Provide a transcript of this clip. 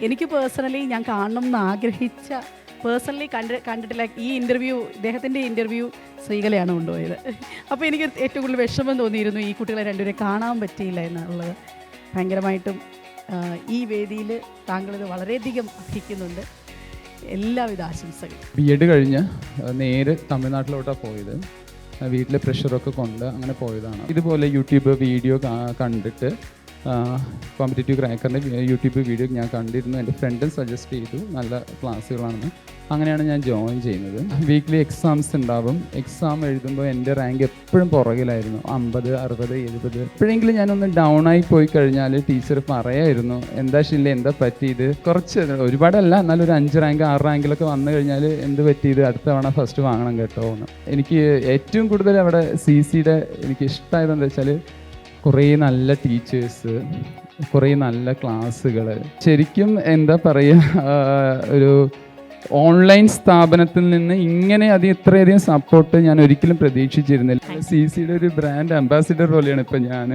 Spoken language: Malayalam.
എനിക്ക് പേഴ്സണലി ഞാൻ കാണണം എന്ന് ആഗ്രഹിച്ച പേഴ്സണലി കണ്ടിട്ടില്ല. ഈ ഇദ്ദേഹത്തിൻ്റെ ഇൻ്റർവ്യൂ ശ്രീകലയാണ് കൊണ്ടുപോയത്. അപ്പോൾ എനിക്ക് ഏറ്റവും കൂടുതൽ വിഷമം തോന്നിയിരുന്നു ഈ കുട്ടികളെ രണ്ടുപേരെ കാണാൻ പറ്റിയില്ല എന്നുള്ളത്. ഭയങ്കരമായിട്ടും ഈ വേദിയിൽ താങ്കളിത് വളരെയധികം അർഹിക്കുന്നുണ്ട്. എല്ലാവിധ ആശംസകളും. B.Ed കഴിഞ്ഞ് നേരെ തമിഴ്നാട്ടിലോട്ടാണ് പോയത്. വീട്ടിലെ പ്രഷറൊക്കെ കൊണ്ട് അങ്ങനെ പോയതാണ്. ഇതുപോലെ യൂട്യൂബ് വീഡിയോ കണ്ടിട്ട് കോമ്പറ്റേറ്റീവ് ക്രാക്കറിൻ്റെ യൂട്യൂബ് വീഡിയോ ഞാൻ കണ്ടിരുന്നു. എൻ്റെ ഫ്രണ്ടും സജസ്റ്റ് ചെയ്തു നല്ല ക്ലാസ്സുകളാണെന്ന്. അങ്ങനെയാണ് ഞാൻ ജോയിൻ ചെയ്യുന്നത്. വീക്ക്ലി എക്സാംസ് ഉണ്ടാവും. എക്സാം എഴുതുമ്പോൾ എൻ്റെ റാങ്ക് എപ്പോഴും പുറകിലായിരുന്നു. 50, 60, 70. എപ്പോഴെങ്കിലും ഞാനൊന്ന് ഡൗൺ ആയി പോയി കഴിഞ്ഞാൽ ടീച്ചർ പറയായിരുന്നു, എന്താ ഷില്ല എന്താ പറ്റിയത്, കുറച്ച് ഒരുപാടല്ല എന്നാലും ഒരു 5 റാങ്ക് 6 റാങ്കിലൊക്കെ വന്നു കഴിഞ്ഞാൽ എന്ത് പറ്റിയത്, അടുത്ത തവണ ഫസ്റ്റ് വാങ്ങണം കേട്ടോ എന്ന്. എനിക്ക് ഏറ്റവും കൂടുതൽ അവിടെ CCയുടെ എനിക്ക് ഇഷ്ടമായത് എന്താ വെച്ചാൽ കുറേ നല്ല ടീച്ചേഴ്സ്, കുറേ നല്ല ക്ലാസ്സുകൾ. ശരിക്കും എന്താ പറയുക, ഒരു ഓൺലൈൻ സ്ഥാപനത്തിൽ നിന്ന് ഇങ്ങനെ ഇത്രയധികം സപ്പോർട്ട് ഞാൻ ഒരിക്കലും പ്രതീക്ഷിച്ചിരുന്നില്ല. CCയുടെ ഒരു ബ്രാൻഡ് അംബാസിഡർ പോലെയാണ് ഇപ്പം ഞാൻ.